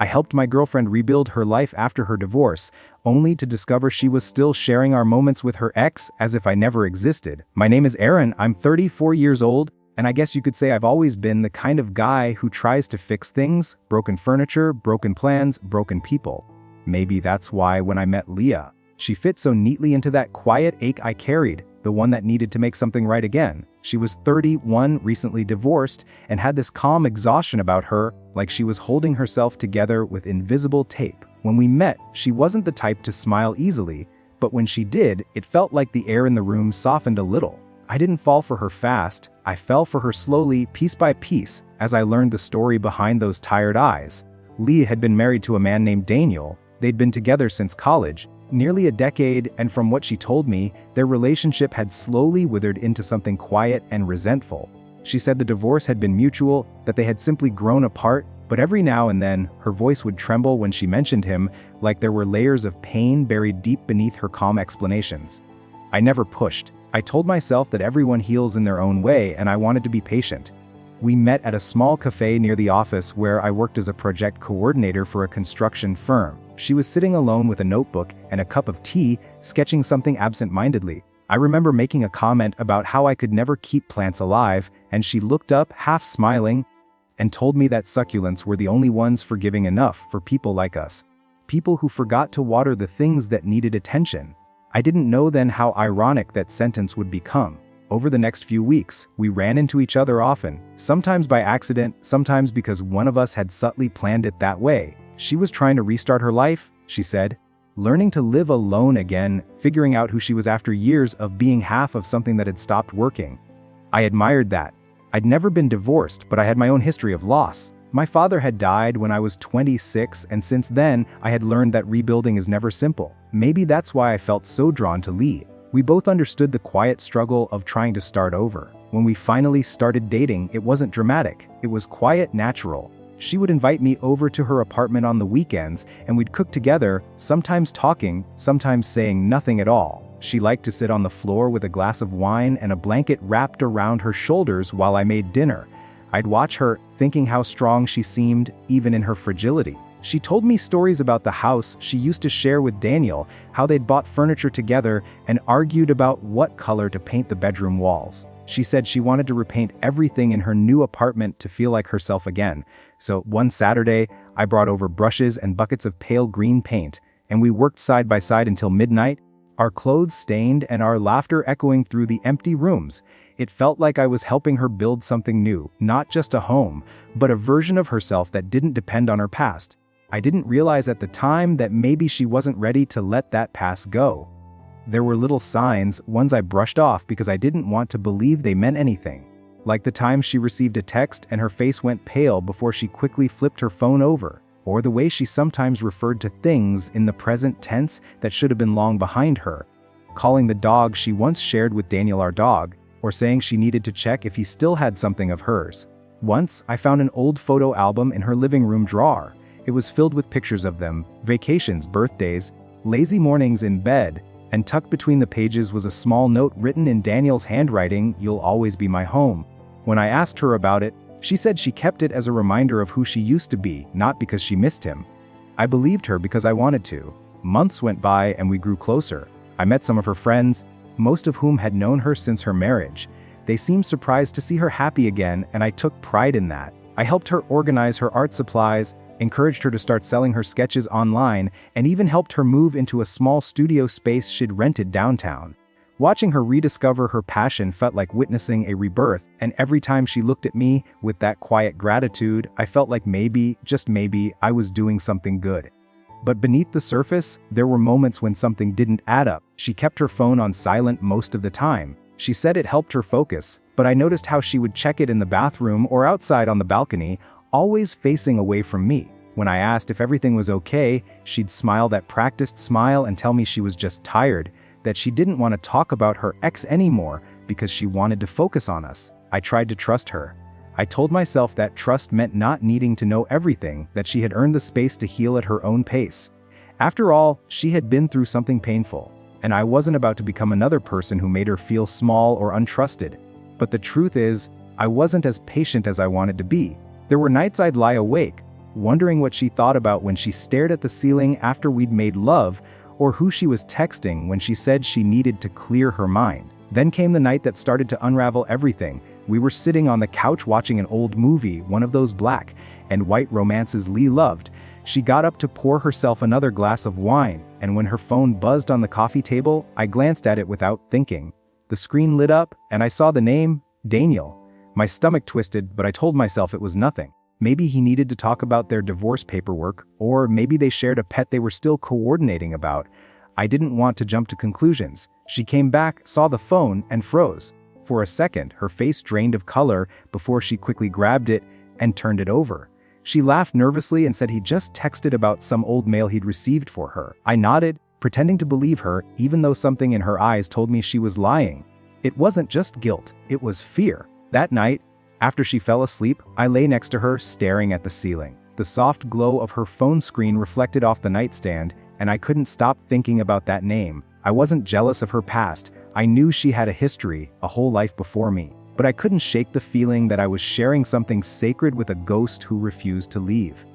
I helped my girlfriend rebuild her life after her divorce, only to discover she was still sharing our moments with her ex as if I never existed. My name is Aaron, I'm 34 years old, and I guess you could say I've always been the kind of guy who tries to fix things: broken furniture, broken plans, broken people. Maybe that's why when I met Leah, she fit so neatly into that quiet ache I carried, the one that needed to make something right again. She was 31, recently divorced, and had this calm exhaustion about her, like she was holding herself together with invisible tape. When we met, she wasn't the type to smile easily, but when she did, it felt like the air in the room softened a little. I didn't fall for her fast, I fell for her slowly, piece by piece, as I learned the story behind those tired eyes. Leah had been married to a man named Daniel. They'd been together since college, nearly a decade, and from what she told me, their relationship had slowly withered into something quiet and resentful. She said the divorce had been mutual, that they had simply grown apart, but every now and then, her voice would tremble when she mentioned him, like there were layers of pain buried deep beneath her calm explanations. I never pushed. I told myself that everyone heals in their own way, and I wanted to be patient. We met at a small cafe near the office where I worked as a project coordinator for a construction firm. She was sitting alone with a notebook and a cup of tea, sketching something absent-mindedly. I remember making a comment about how I could never keep plants alive, and she looked up, half smiling, and told me that succulents were the only ones forgiving enough for people like us. People who forgot to water the things that needed attention. I didn't know then how ironic that sentence would become. Over the next few weeks, we ran into each other often, sometimes by accident, sometimes because one of us had subtly planned it that way. She was trying to restart her life, she said, learning to live alone again, figuring out who she was after years of being half of something that had stopped working. I admired that. I'd never been divorced, but I had my own history of loss. My father had died when I was 26, and since then, I had learned that rebuilding is never simple. Maybe that's why I felt so drawn to Lee. We both understood the quiet struggle of trying to start over. When we finally started dating, it wasn't dramatic. It was quiet, natural. She would invite me over to her apartment on the weekends, and we'd cook together, sometimes talking, sometimes saying nothing at all. She liked to sit on the floor with a glass of wine and a blanket wrapped around her shoulders while I made dinner. I'd watch her, thinking how strong she seemed, even in her fragility. She told me stories about the house she used to share with Daniel, how they'd bought furniture together and argued about what color to paint the bedroom walls. She said she wanted to repaint everything in her new apartment to feel like herself again. So one Saturday, I brought over brushes and buckets of pale green paint, and we worked side by side until midnight, our clothes stained and our laughter echoing through the empty rooms. It felt like I was helping her build something new, not just a home, but a version of herself that didn't depend on her past. I didn't realize at the time that maybe she wasn't ready to let that past go. There were little signs, ones I brushed off because I didn't want to believe they meant anything. Like the time she received a text and her face went pale before she quickly flipped her phone over. Or the way she sometimes referred to things in the present tense that should have been long behind her. Calling the dog she once shared with Daniel our dog, or saying she needed to check if he still had something of hers. Once, I found an old photo album in her living room drawer. It was filled with pictures of them, vacations, birthdays, lazy mornings in bed, and tucked between the pages was a small note written in Daniel's handwriting, "You'll always be my home." When I asked her about it, she said she kept it as a reminder of who she used to be, not because she missed him. I believed her because I wanted to. Months went by and we grew closer. I met some of her friends, most of whom had known her since her marriage. They seemed surprised to see her happy again, and I took pride in that. I helped her organize her art supplies, encouraged her to start selling her sketches online, and even helped her move into a small studio space she'd rented downtown. Watching her rediscover her passion felt like witnessing a rebirth, and every time she looked at me with that quiet gratitude, I felt like maybe, just maybe, I was doing something good. But beneath the surface, there were moments when something didn't add up. She kept her phone on silent most of the time. She said it helped her focus, but I noticed how she would check it in the bathroom or outside on the balcony, always facing away from me. When I asked if everything was okay, she'd smile that practiced smile and tell me she was just tired, that she didn't want to talk about her ex anymore because she wanted to focus on us. I tried to trust her. I told myself that trust meant not needing to know everything, that she had earned the space to heal at her own pace. After all, she had been through something painful, and I wasn't about to become another person who made her feel small or untrusted. But the truth is, I wasn't as patient as I wanted to be. There were nights I'd lie awake, wondering what she thought about when she stared at the ceiling after we'd made love, or who she was texting when she said she needed to clear her mind. Then came the night that started to unravel everything. We were sitting on the couch watching an old movie, one of those black and white romances Lee loved. She got up to pour herself another glass of wine, and when her phone buzzed on the coffee table, I glanced at it without thinking. The screen lit up, and I saw the name, Daniel. My stomach twisted, but I told myself it was nothing. Maybe he needed to talk about their divorce paperwork, or maybe they shared a pet they were still coordinating about. I didn't want to jump to conclusions. She came back, saw the phone, and froze. For a second, her face drained of color before she quickly grabbed it and turned it over. She laughed nervously and said he just texted about some old mail he'd received for her. I nodded, pretending to believe her, even though something in her eyes told me she was lying. It wasn't just guilt, it was fear. That night, after she fell asleep, I lay next to her, staring at the ceiling. The soft glow of her phone screen reflected off the nightstand, and I couldn't stop thinking about that name. I wasn't jealous of her past. I knew she had a history, a whole life before me. But I couldn't shake the feeling that I was sharing something sacred with a ghost who refused to leave.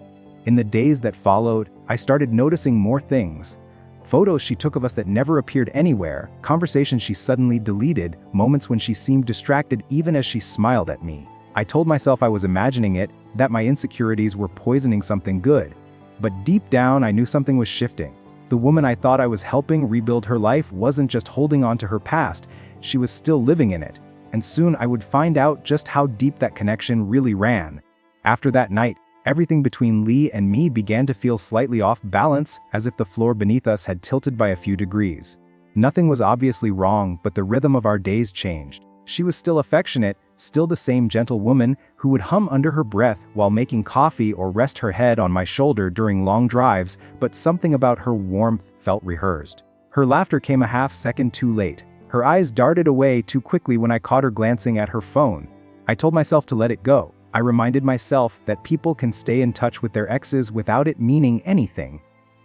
In the days that followed, I started noticing more things. Photos she took of us that never appeared anywhere, conversations she suddenly deleted, moments when she seemed distracted even as she smiled at me. I told myself I was imagining it, that my insecurities were poisoning something good. But deep down, I knew something was shifting. The woman I thought I was helping rebuild her life wasn't just holding on to her past, she was still living in it. And soon I would find out just how deep that connection really ran. After that night, everything between Lee and me began to feel slightly off balance, as if the floor beneath us had tilted by a few degrees. Nothing was obviously wrong, but the rhythm of our days changed. She was still affectionate, still the same gentle woman who would hum under her breath while making coffee or rest her head on my shoulder during long drives, but something about her warmth felt rehearsed. Her laughter came a half second too late. Her eyes darted away too quickly when I caught her glancing at her phone. I told myself to let it go. I reminded myself that people can stay in touch with their exes without it meaning anything.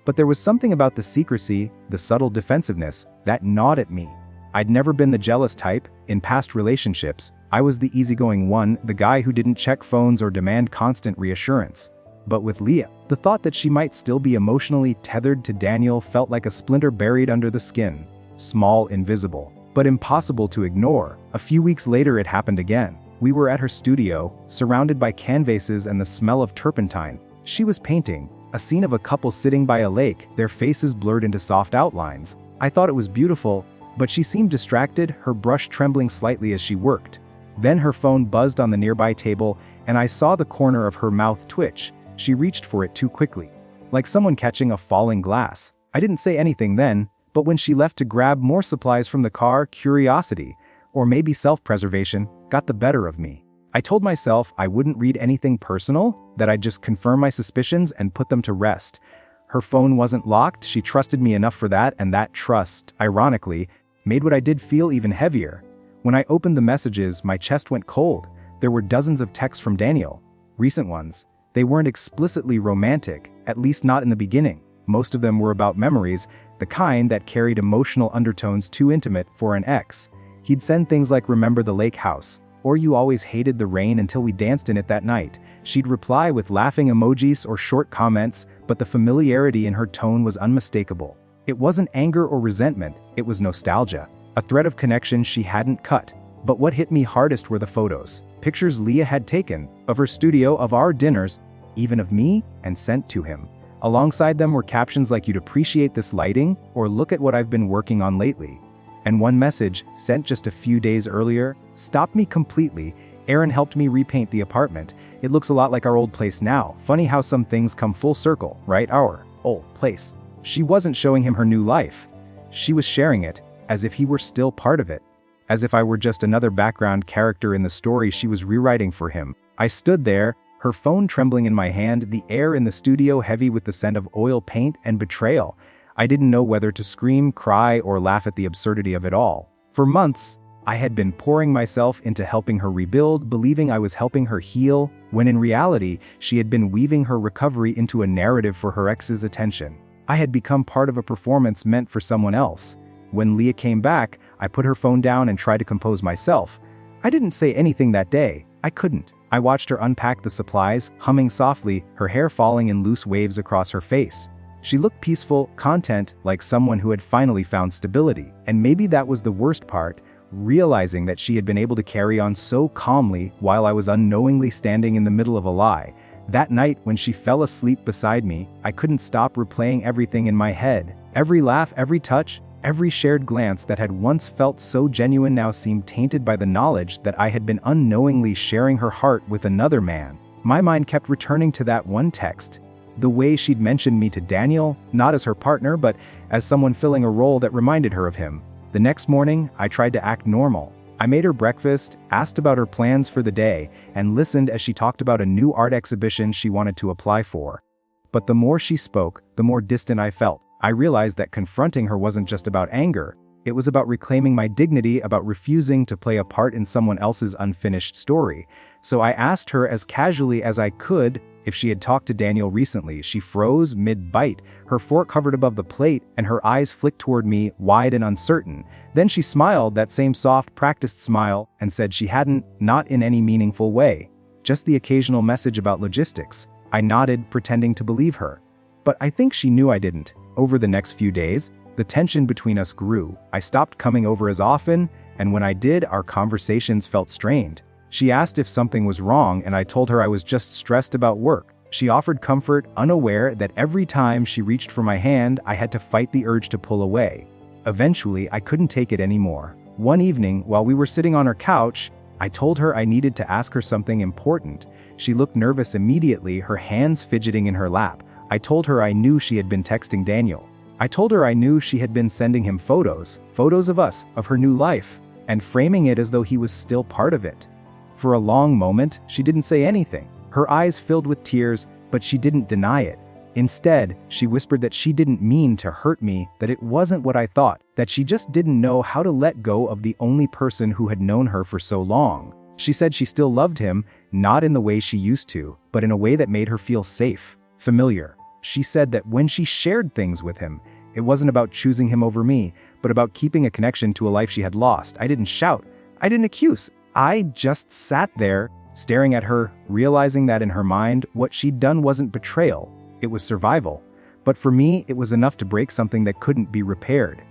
But there was something about the secrecy, the subtle defensiveness, that gnawed at me. I'd never been the jealous type. In past relationships, I was the easygoing one, the guy who didn't check phones or demand constant reassurance. But with Leah, the thought that she might still be emotionally tethered to Daniel felt like a splinter buried under the skin. Small, invisible, but impossible to ignore. A few weeks later it happened again. We were at her studio, surrounded by canvases and the smell of turpentine. She was painting, a scene of a couple sitting by a lake, their faces blurred into soft outlines. I thought it was beautiful, but she seemed distracted, her brush trembling slightly as she worked. Then her phone buzzed on the nearby table, and I saw the corner of her mouth twitch. She reached for it too quickly, like someone catching a falling glass. I didn't say anything then, but when she left to grab more supplies from the car, curiosity, or maybe self-preservation, got the better of me. I told myself I wouldn't read anything personal, that I'd just confirm my suspicions and put them to rest. Her phone wasn't locked, she trusted me enough for that, and that trust, ironically, made what I did feel even heavier. When I opened the messages, my chest went cold. There were dozens of texts from Daniel. Recent ones. They weren't explicitly romantic, at least not in the beginning. Most of them were about memories, the kind that carried emotional undertones too intimate for an ex. He'd send things like "Remember the lake house," or "You always hated the rain until we danced in it that night." She'd reply with laughing emojis or short comments, but the familiarity in her tone was unmistakable. It wasn't anger or resentment, it was nostalgia, a thread of connection she hadn't cut. But what hit me hardest were the photos. Pictures Leah had taken, of her studio, of our dinners, even of me, and sent to him. Alongside them were captions like "You'd appreciate this lighting," or "Look at what I've been working on lately." And one message, sent just a few days earlier, stopped me completely. "Aaron helped me repaint the apartment. It looks a lot like our old place now. Funny how some things come full circle, right? Our old place." She wasn't showing him her new life. She was sharing it, as if he were still part of it. As if I were just another background character in the story she was rewriting for him. I stood there, her phone trembling in my hand, the air in the studio heavy with the scent of oil paint and betrayal. I didn't know whether to scream, cry, or laugh at the absurdity of it all. For months, I had been pouring myself into helping her rebuild, believing I was helping her heal, when in reality, she had been weaving her recovery into a narrative for her ex's attention. I had become part of a performance meant for someone else. When Leah came back, I put her phone down and tried to compose myself. I didn't say anything that day. I couldn't. I watched her unpack the supplies, humming softly, her hair falling in loose waves across her face. She looked peaceful, content, like someone who had finally found stability. And maybe that was the worst part, realizing that she had been able to carry on so calmly while I was unknowingly standing in the middle of a lie. That night, when she fell asleep beside me, I couldn't stop replaying everything in my head. Every laugh, every touch, every shared glance that had once felt so genuine now seemed tainted by the knowledge that I had been unknowingly sharing her heart with another man. My mind kept returning to that one text. The way she'd mentioned me to Daniel, not as her partner but as someone filling a role that reminded her of him. The next morning, I tried to act normal. I made her breakfast, asked about her plans for the day, and listened as she talked about a new art exhibition she wanted to apply for. But the more she spoke, the more distant I felt. I realized that confronting her wasn't just about anger. It was about reclaiming my dignity, about refusing to play a part in someone else's unfinished story. So I asked her as casually as I could if she had talked to Daniel recently. She froze mid-bite, her fork covered above the plate, and her eyes flicked toward me, wide and uncertain. Then she smiled, that same soft, practiced smile, and said she hadn't, not in any meaningful way. Just the occasional message about logistics. I nodded, pretending to believe her. But I think she knew I didn't. Over the next few days, the tension between us grew. I stopped coming over as often, and when I did, our conversations felt strained. She asked if something was wrong, and I told her I was just stressed about work. She offered comfort, unaware that every time she reached for my hand, I had to fight the urge to pull away. Eventually, I couldn't take it anymore. One evening, while we were sitting on her couch, I told her I needed to ask her something important. She looked nervous immediately, her hands fidgeting in her lap. I told her I knew she had been texting Daniel. I told her I knew she had been sending him photos of us, of her new life, and framing it as though he was still part of it. For a long moment, she didn't say anything. Her eyes filled with tears, but she didn't deny it. Instead, she whispered that she didn't mean to hurt me, that it wasn't what I thought, that she just didn't know how to let go of the only person who had known her for so long. She said she still loved him, not in the way she used to, but in a way that made her feel safe, familiar. She said that when she shared things with him, it wasn't about choosing him over me, but about keeping a connection to a life she had lost. I didn't shout. I didn't accuse. I just sat there, staring at her, realizing that in her mind, what she'd done wasn't betrayal. It was survival. But for me, it was enough to break something that couldn't be repaired.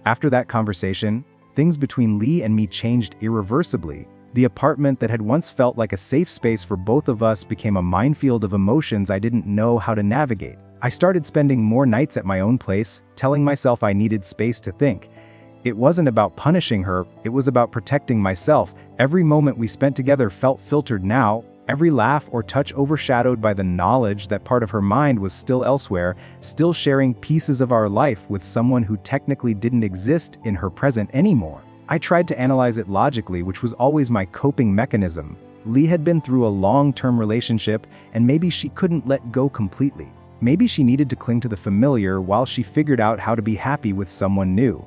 After that conversation, things between Lee and me changed irreversibly. The apartment that had once felt like a safe space for both of us became a minefield of emotions I didn't know how to navigate. I started spending more nights at my own place, telling myself I needed space to think. It wasn't about punishing her, it was about protecting myself. Every moment we spent together felt filtered now, every laugh or touch overshadowed by the knowledge that part of her mind was still elsewhere, still sharing pieces of our life with someone who technically didn't exist in her present anymore. I tried to analyze it logically, which was always my coping mechanism. Lee had been through a long-term relationship, and maybe she couldn't let go completely. Maybe she needed to cling to the familiar while she figured out how to be happy with someone new.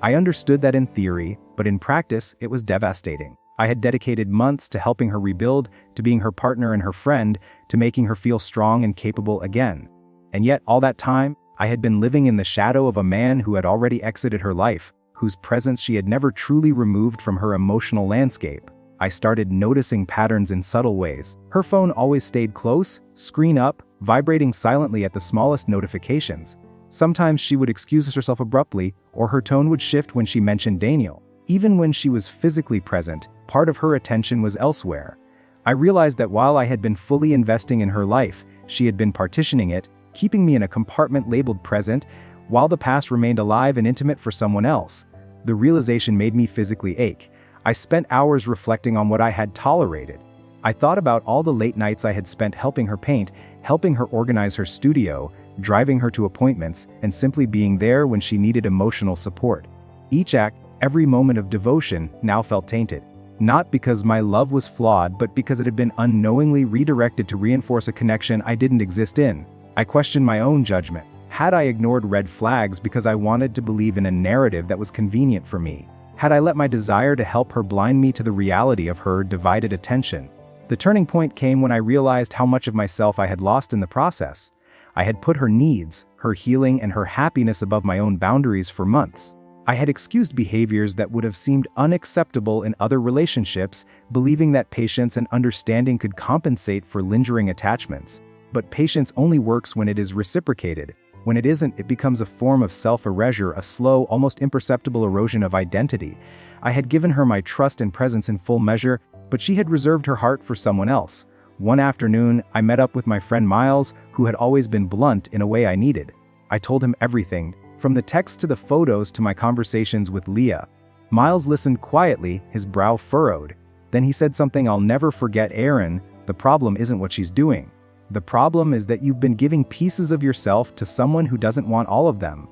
I understood that in theory, but in practice, it was devastating. I had dedicated months to helping her rebuild, to being her partner and her friend, to making her feel strong and capable again. And yet, all that time, I had been living in the shadow of a man who had already exited her life, whose presence she had never truly removed from her emotional landscape. I started noticing patterns in subtle ways. Her phone always stayed close, screen up, vibrating silently at the smallest notifications. Sometimes she would excuse herself abruptly, or her tone would shift when she mentioned Daniel. Even when she was physically present, part of her attention was elsewhere. I realized that while I had been fully investing in her life, she had been partitioning it, keeping me in a compartment labeled present, while the past remained alive and intimate for someone else. The realization made me physically ache. I spent hours reflecting on what I had tolerated. I thought about all the late nights I had spent helping her paint, helping her organize her studio, driving her to appointments, and simply being there when she needed emotional support. Each act, every moment of devotion, now felt tainted. Not because my love was flawed, but because it had been unknowingly redirected to reinforce a connection I didn't exist in. I questioned my own judgment. Had I ignored red flags because I wanted to believe in a narrative that was convenient for me? Had I let my desire to help her blind me to the reality of her divided attention? The turning point came when I realized how much of myself I had lost in the process. I had put her needs, her healing, and her happiness above my own boundaries for months. I had excused behaviors that would have seemed unacceptable in other relationships, believing that patience and understanding could compensate for lingering attachments. But patience only works when it is reciprocated. When it isn't, it becomes a form of self-erasure, a slow, almost imperceptible erosion of identity. I had given her my trust and presence in full measure, but she had reserved her heart for someone else. One afternoon, I met up with my friend Miles, who had always been blunt in a way I needed. I told him everything, from the texts to the photos to my conversations with Leah. Miles listened quietly, his brow furrowed. Then he said something I'll never forget. Aaron, the problem isn't what she's doing. The problem is that you've been giving pieces of yourself to someone who doesn't want all of them.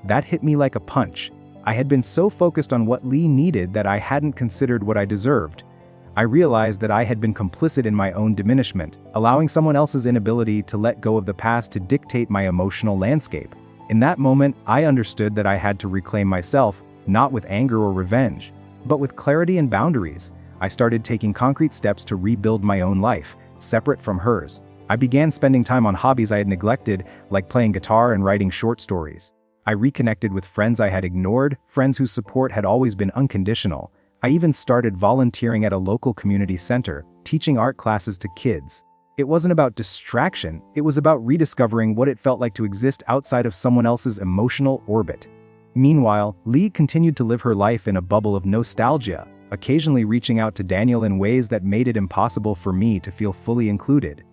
That hit me like a punch. I had been so focused on what Lee needed that I hadn't considered what I deserved. I realized that I had been complicit in my own diminishment, allowing someone else's inability to let go of the past to dictate my emotional landscape. In that moment, I understood that I had to reclaim myself, not with anger or revenge, but with clarity and boundaries. I started taking concrete steps to rebuild my own life, separate from hers. I began spending time on hobbies I had neglected, like playing guitar and writing short stories. I reconnected with friends I had ignored, friends whose support had always been unconditional. I even started volunteering at a local community center, teaching art classes to kids. It wasn't about distraction, it was about rediscovering what it felt like to exist outside of someone else's emotional orbit. Meanwhile, Lee continued to live her life in a bubble of nostalgia, occasionally reaching out to Daniel in ways that made it impossible for me to feel fully included.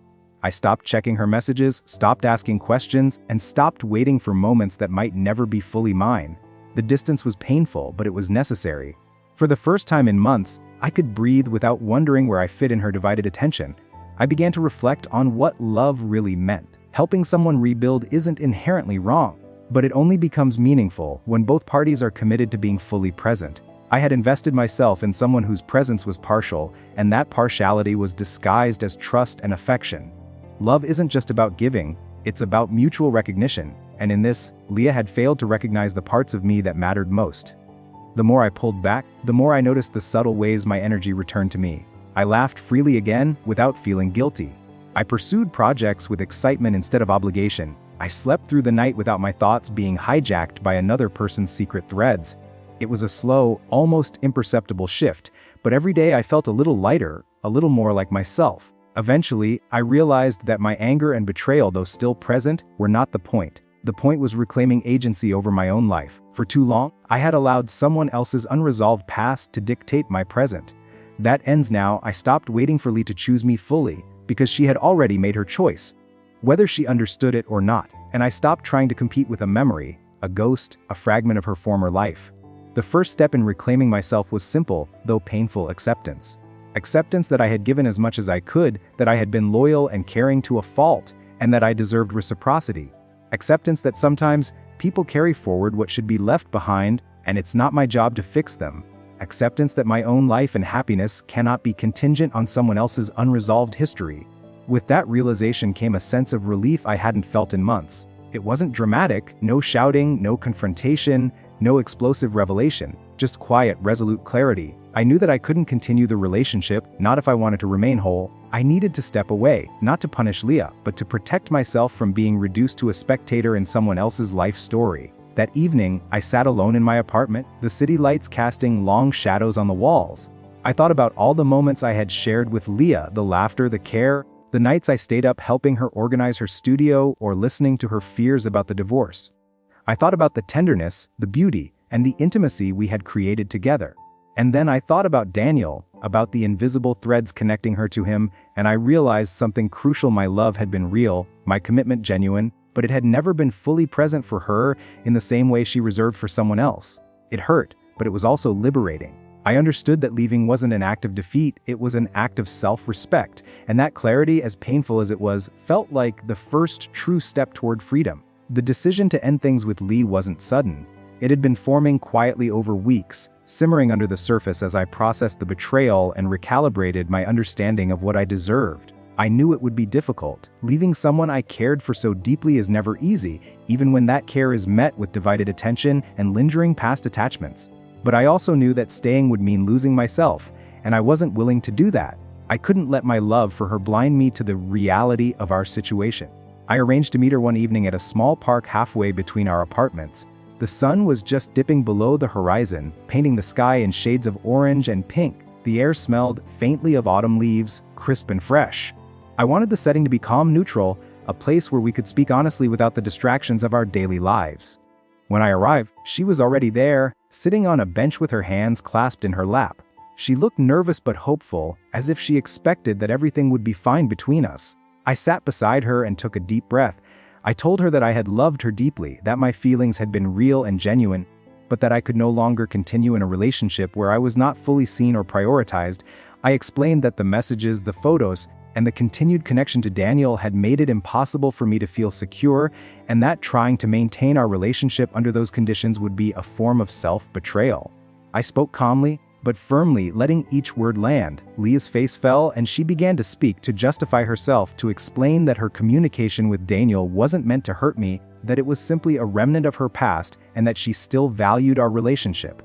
I stopped checking her messages, stopped asking questions, and stopped waiting for moments that might never be fully mine. The distance was painful, but it was necessary. For the first time in months, I could breathe without wondering where I fit in her divided attention. I began to reflect on what love really meant. Helping someone rebuild isn't inherently wrong, but it only becomes meaningful when both parties are committed to being fully present. I had invested myself in someone whose presence was partial, and that partiality was disguised as trust and affection. Love isn't just about giving, it's about mutual recognition, and in this, Leah had failed to recognize the parts of me that mattered most. The more I pulled back, the more I noticed the subtle ways my energy returned to me. I laughed freely again, without feeling guilty. I pursued projects with excitement instead of obligation. I slept through the night without my thoughts being hijacked by another person's secret threads. It was a slow, almost imperceptible shift, but every day I felt a little lighter, a little more like myself. Eventually, I realized that my anger and betrayal, though still present, were not the point. The point was reclaiming agency over my own life. For too long, I had allowed someone else's unresolved past to dictate my present. That ends now. I stopped waiting for Lee to choose me fully, because she had already made her choice, whether she understood it or not, and I stopped trying to compete with a memory, a ghost, a fragment of her former life. The first step in reclaiming myself was simple, though painful: acceptance. Acceptance that I had given as much as I could, that I had been loyal and caring to a fault, and that I deserved reciprocity. Acceptance that sometimes people carry forward what should be left behind, and it's not my job to fix them. Acceptance that my own life and happiness cannot be contingent on someone else's unresolved history. With that realization came a sense of relief I hadn't felt in months. It wasn't dramatic, no shouting, no confrontation, no explosive revelation, just quiet, resolute clarity. I knew that I couldn't continue the relationship, not if I wanted to remain whole. I needed to step away, not to punish Leah, but to protect myself from being reduced to a spectator in someone else's life story. That evening, I sat alone in my apartment, the city lights casting long shadows on the walls. I thought about all the moments I had shared with Leah, the laughter, the care, the nights I stayed up helping her organize her studio or listening to her fears about the divorce. I thought about the tenderness, the beauty, and the intimacy we had created together. And then I thought about Daniel, about the invisible threads connecting her to him, and I realized something crucial: my love had been real, my commitment genuine, but it had never been fully present for her in the same way she reserved for someone else. It hurt, but it was also liberating. I understood that leaving wasn't an act of defeat, it was an act of self-respect, and that clarity, as painful as it was, felt like the first true step toward freedom. The decision to end things with Lee wasn't sudden. It had been forming quietly over weeks, simmering under the surface as I processed the betrayal and recalibrated my understanding of what I deserved. I knew it would be difficult. Leaving someone I cared for so deeply is never easy, even when that care is met with divided attention and lingering past attachments. But I also knew that staying would mean losing myself, and I wasn't willing to do that. I couldn't let my love for her blind me to the reality of our situation. I arranged to meet her one evening at a small park halfway between our apartments. The sun was just dipping below the horizon, painting the sky in shades of orange and pink. The air smelled faintly of autumn leaves, crisp and fresh. I wanted the setting to be calm, neutral, a place where we could speak honestly without the distractions of our daily lives. When I arrived, she was already there, sitting on a bench with her hands clasped in her lap. She looked nervous but hopeful, as if she expected that everything would be fine between us. I sat beside her and took a deep breath. I told her that I had loved her deeply, that my feelings had been real and genuine, but that I could no longer continue in a relationship where I was not fully seen or prioritized. I explained that the messages, the photos, and the continued connection to Daniel had made it impossible for me to feel secure, and that trying to maintain our relationship under those conditions would be a form of self-betrayal. I spoke calmly, but firmly, letting each word land. Leah's face fell and she began to speak, to justify herself, to explain that her communication with Daniel wasn't meant to hurt me, that it was simply a remnant of her past, and that she still valued our relationship.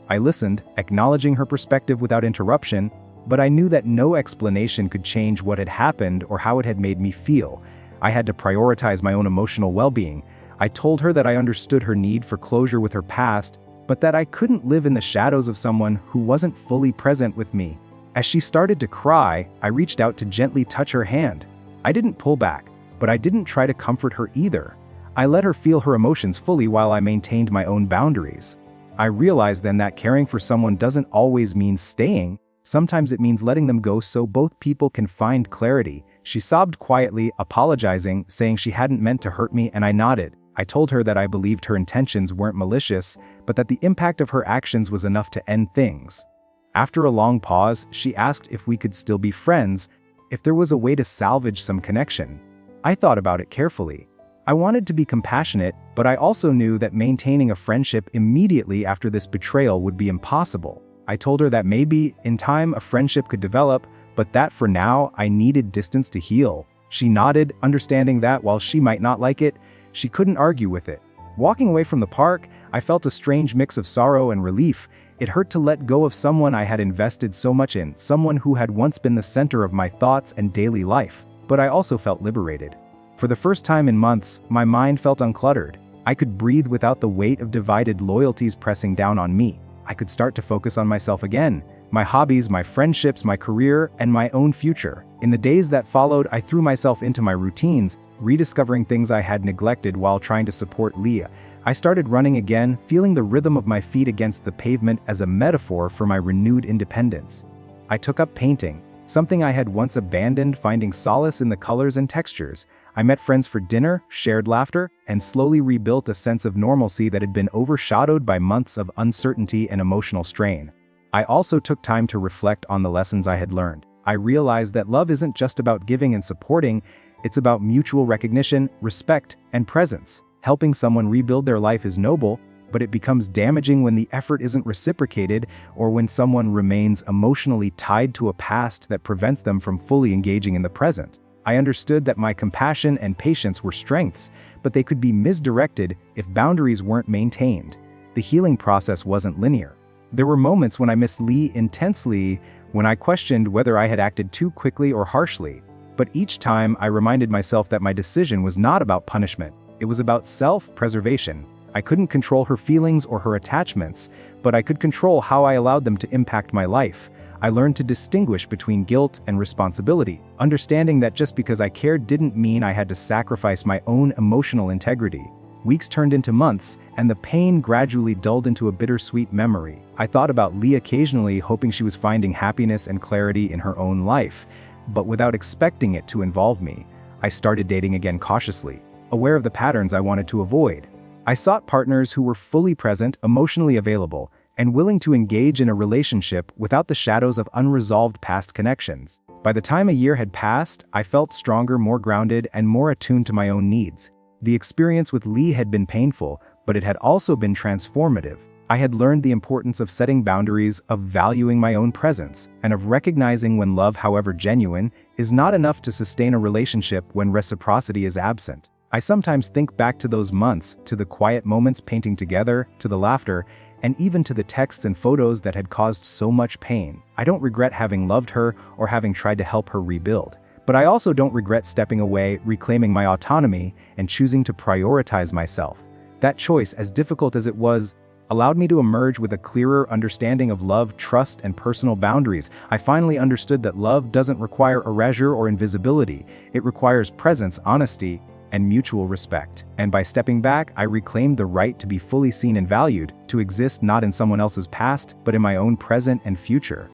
I listened, acknowledging her perspective without interruption, but I knew that no explanation could change what had happened or how it had made me feel. I had to prioritize my own emotional well-being. I told her that I understood her need for closure with her past, but that I couldn't live in the shadows of someone who wasn't fully present with me. As she started to cry, I reached out to gently touch her hand. I didn't pull back, but I didn't try to comfort her either. I let her feel her emotions fully while I maintained my own boundaries. I realized then that caring for someone doesn't always mean staying. Sometimes it means letting them go so both people can find clarity. She sobbed quietly, apologizing, saying she hadn't meant to hurt me, and I nodded. I told her that I believed her intentions weren't malicious, but that the impact of her actions was enough to end things. After a long pause, she asked if we could still be friends, if there was a way to salvage some connection. I thought about it carefully. I wanted to be compassionate, but I also knew that maintaining a friendship immediately after this betrayal would be impossible. I told her that maybe, in time, a friendship could develop, but that for now, I needed distance to heal. She nodded, understanding that while she might not like it, she couldn't argue with it. Walking away from the park, I felt a strange mix of sorrow and relief. It hurt to let go of someone I had invested so much in, someone who had once been the center of my thoughts and daily life. But I also felt liberated. For the first time in months, my mind felt uncluttered. I could breathe without the weight of divided loyalties pressing down on me. I could start to focus on myself again, my hobbies, my friendships, my career, and my own future. In the days that followed, I threw myself into my routines, rediscovering things I had neglected while trying to support Leah. I started running again, feeling the rhythm of my feet against the pavement as a metaphor for my renewed independence. I took up painting, something I had once abandoned, finding solace in the colors and textures. I met friends for dinner, shared laughter, and slowly rebuilt a sense of normalcy that had been overshadowed by months of uncertainty and emotional strain. I also took time to reflect on the lessons I had learned. I realized that love isn't just about giving and supporting, it's about mutual recognition, respect, and presence. Helping someone rebuild their life is noble, but it becomes damaging when the effort isn't reciprocated or when someone remains emotionally tied to a past that prevents them from fully engaging in the present. I understood that my compassion and patience were strengths, but they could be misdirected if boundaries weren't maintained. The healing process wasn't linear. There were moments when I missed Lee intensely, when I questioned whether I had acted too quickly or harshly. But each time I reminded myself that my decision was not about punishment. It was about self-preservation. I couldn't control her feelings or her attachments, but I could control how I allowed them to impact my life. I learned to distinguish between guilt and responsibility, understanding that just because I cared didn't mean I had to sacrifice my own emotional integrity. Weeks turned into months, and the pain gradually dulled into a bittersweet memory. I thought about Lee occasionally, hoping she was finding happiness and clarity in her own life, but without expecting it to involve me. I started dating again cautiously, aware of the patterns I wanted to avoid. I sought partners who were fully present, emotionally available, and willing to engage in a relationship without the shadows of unresolved past connections. By the time a year had passed, I felt stronger, more grounded, and more attuned to my own needs. The experience with Lee had been painful, but it had also been transformative. I had learned the importance of setting boundaries, of valuing my own presence, and of recognizing when love, however genuine, is not enough to sustain a relationship when reciprocity is absent. I sometimes think back to those months, to the quiet moments painting together, to the laughter, and even to the texts and photos that had caused so much pain. I don't regret having loved her or having tried to help her rebuild. But I also don't regret stepping away, reclaiming my autonomy, and choosing to prioritize myself. That choice, as difficult as it was, allowed me to emerge with a clearer understanding of love, trust, and personal boundaries. I finally understood that love doesn't require erasure or invisibility. It requires presence, honesty, and mutual respect. And by stepping back, I reclaimed the right to be fully seen and valued, to exist not in someone else's past, but in my own present and future.